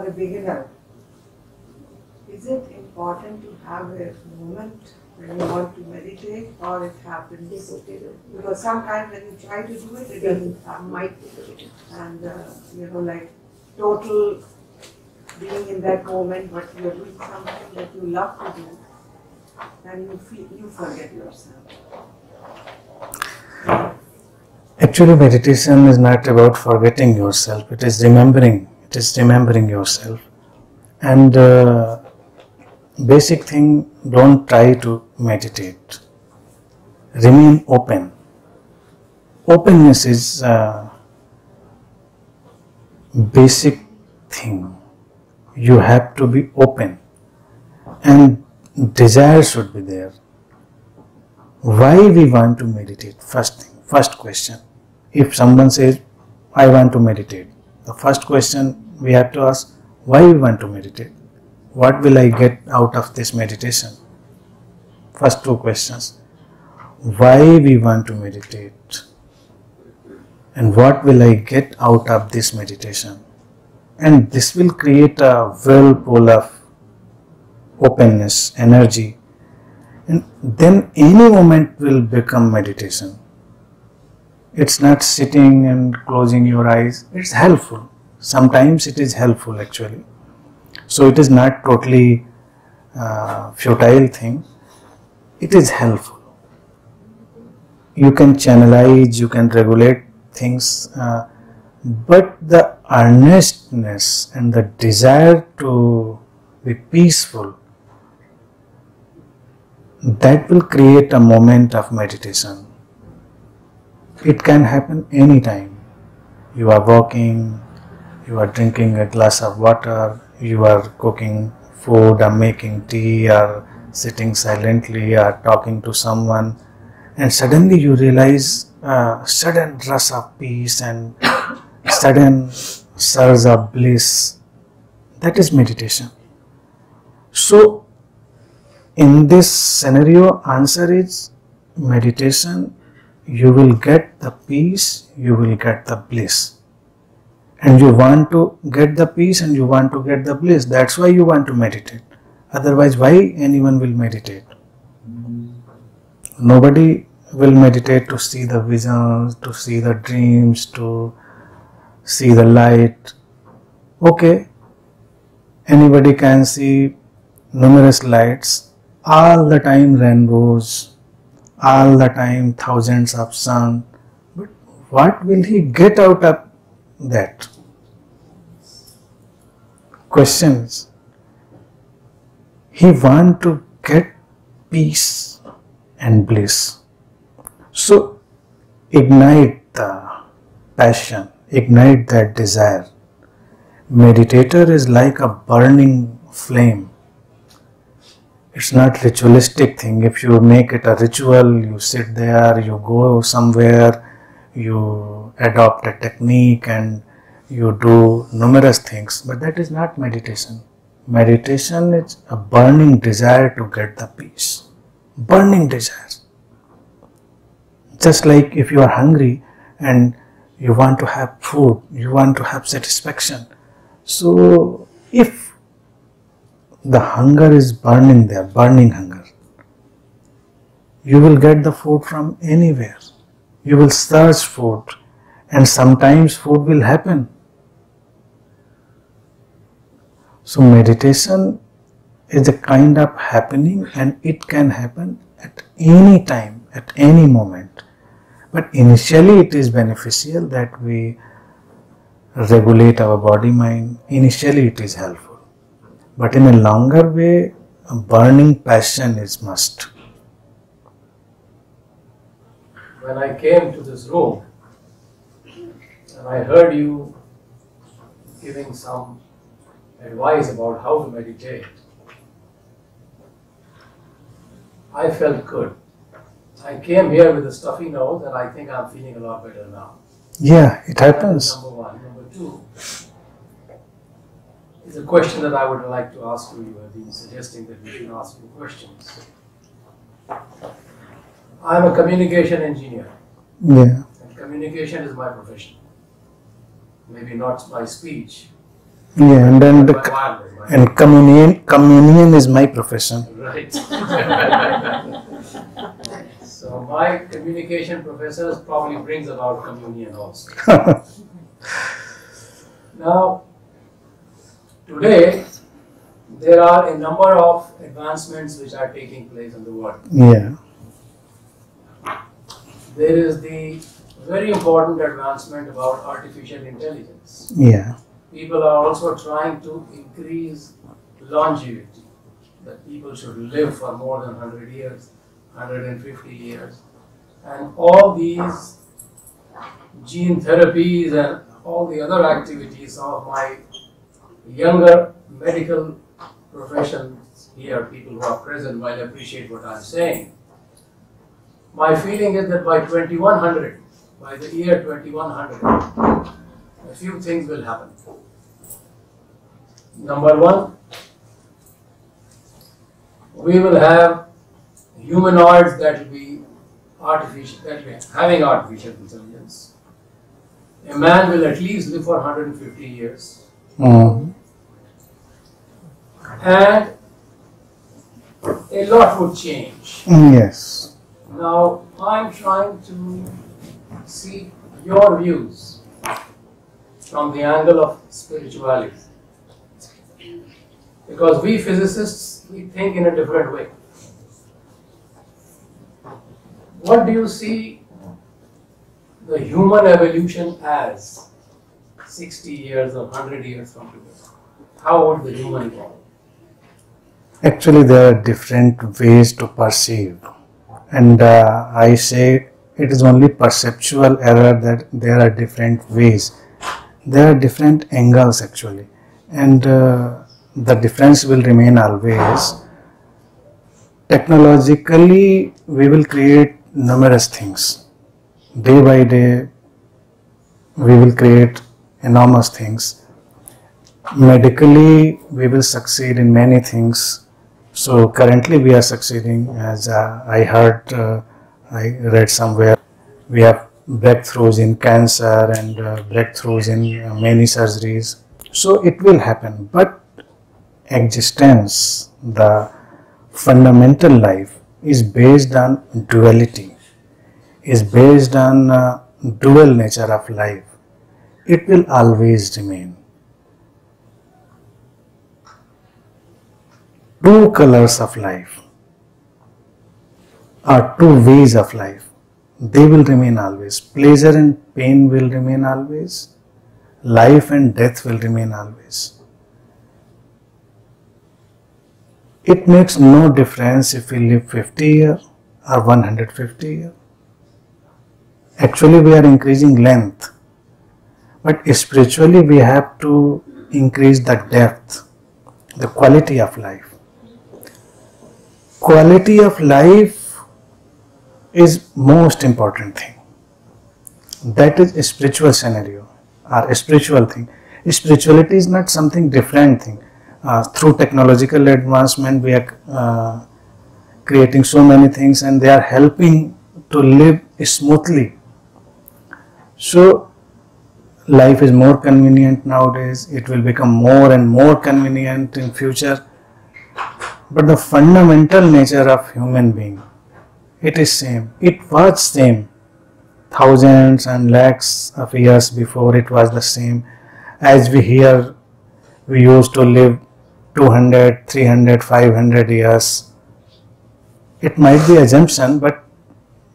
a beginner, is it important to have a moment when you want to meditate, or it happens? Because sometimes when you try to do it, it doesn't happen. And like total being in that moment, but you're doing something that you love to do, and you forget yourself. Actually, meditation is not about forgetting yourself. It is remembering. It is remembering yourself. And basic thing, don't try to meditate. Remain open. Openness is a basic thing. You have to be open, and desire should be there. Why we want to meditate? First question. If someone says, I want to meditate, the first question we have to ask, why we want to meditate? What will I get out of this meditation? First two questions. Why we want to meditate? And what will I get out of this meditation? And this will create a whirlpool of openness, energy, and then any moment will become meditation. It's not sitting and closing your eyes. It's helpful. Sometimes it is helpful actually. So it is not totally futile thing. It is helpful. You can channelize, you can regulate things, but the earnestness and the desire to be peaceful, that will create a moment of meditation. It can happen anytime. You are walking, you are drinking a glass of water, you are cooking food or making tea or sitting silently or talking to someone, and suddenly you realize a sudden rush of peace and sudden surge of bliss. That is meditation. So in this scenario, answer is meditation. You will get the peace, you will get the bliss. And you want to get the peace and you want to get the bliss. That's why you want to meditate. Otherwise, why anyone will meditate? Nobody will meditate to see the visions, to see the dreams, to see the light. Okay, anybody can see numerous lights, all the time rainbows, all the time thousands of sun. But what will he get out of that? Questions. He want to get peace and bliss. So ignite the passion, ignite that desire. Meditator is like a burning flame. It's not ritualistic thing. If you make it a ritual, you sit there, you go somewhere, you adopt a technique and you do numerous things, but that is not meditation. Meditation is a burning desire to get the peace. Burning desire. Just like if you are hungry and you want to have food, you want to have satisfaction. So if the hunger is burning there, burning hunger, you will get the food from anywhere. You will search food, and sometimes food will happen. So meditation is a kind of happening, and it can happen at any time, at any moment. But initially it is beneficial that we regulate our body mind. Initially it is helpful. But in a longer way, a burning passion is must. When I came to this room and I heard you giving some advice about how to meditate, I felt good. I came here with a stuffy nose and I think I'm feeling a lot better now. Yeah, it happens. Number one. Number two is a question that I would like to ask you. You have been suggesting that we should ask you questions. I'm a communication engineer. Yeah. And communication is my profession. Maybe not by speech, Yeah, and then By wireless. and communion is my profession. Right. So my communication professors probably brings about communion also. Now, today there are a number of advancements which are taking place in the world. Yeah, There is the very important advancement about artificial intelligence. yeah, People are also trying to increase longevity, that people should live for more than 100 years, 150 years. And all these gene therapies and all the other activities of my younger medical professions here, people who are present will appreciate what I'm saying. My feeling is that by 2100, by the year 2100, a few things will happen. Number one, we will have humanoids that will be artificial, that will be having artificial intelligence. A man will at least live for 150 years. mm, And a lot would change. yes, Now, I'm trying to see your views from the angle of spirituality. Because we physicists, we think in a different way. What do you see the human evolution as 60 years or 100 years from today? How would the human evolve? actually there are different ways to perceive, and I say it is only perceptual error that there are different ways. There are different angles actually, and the difference will remain always. Technologically, we will create numerous things. Day by day, we will create enormous things. Medically, we will succeed in many things. So currently, we are succeeding. As I heard, I read somewhere, we have breakthroughs in cancer and breakthroughs in many surgeries. So it will happen. But existence, the fundamental life, is based on duality, is based on dual nature of life. It will always remain. Two colors of life or two ways of life, they will remain always. Pleasure and pain will remain always. Life and death will remain always. It makes no difference if we live 50 years or 150 years. Actually, we are increasing length, but spiritually we have to increase the depth, the quality of life. Quality of life is most important thing. That is a spiritual scenario or a spiritual thing. Spirituality is not something different thing. Through technological advancement, we are creating so many things and they are helping to live smoothly. So, life is more convenient nowadays. It will become more and more convenient in future. But the fundamental nature of human being, it is same. It was same. Thousands and lakhs of years before it was the same. As we hear, we used to live 200, 300, 500 years. It might be assumption, but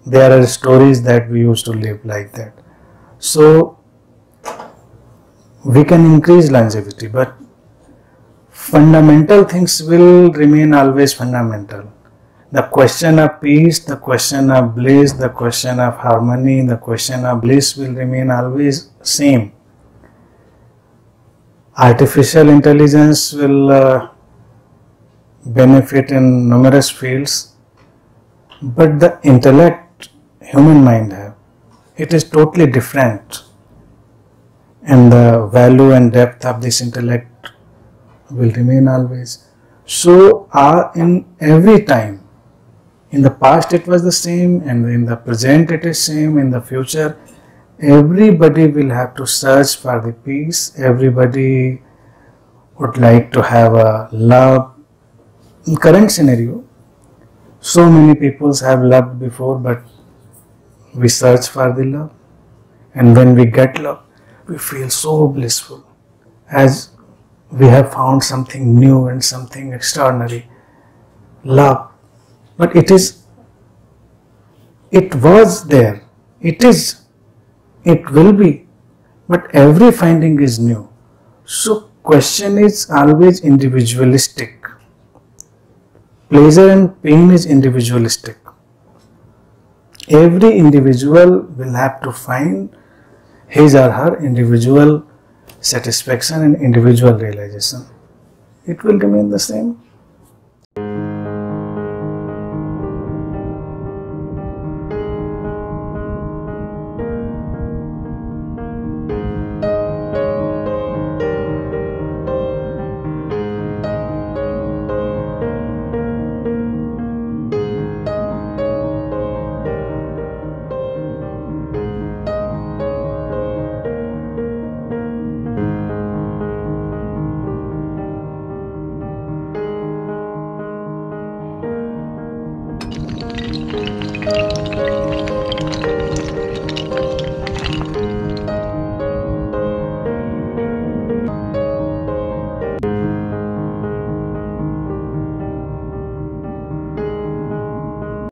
there are stories that we used to live like that. So, we can increase longevity, but fundamental things will remain always fundamental. The question of peace, the question of bliss, the question of harmony, the question of bliss will remain always same. Artificial intelligence will benefit in numerous fields, but the intellect human mind have, it is totally different, and the value and depth of this intellect will remain always. So in every time, in the past it was the same, and in the present it is same, in the future everybody will have to search for the peace, everybody would like to have a love. In current scenario, so many people have loved before, but we search for the love, and when we get love, we feel so blissful, as we have found something new and something extraordinary. Love, but it was there, it is, it will be, but every finding is new. So question is always individualistic. Pleasure and pain is individualistic. Every individual will have to find his or her individual satisfaction and individual realization. It will remain the same.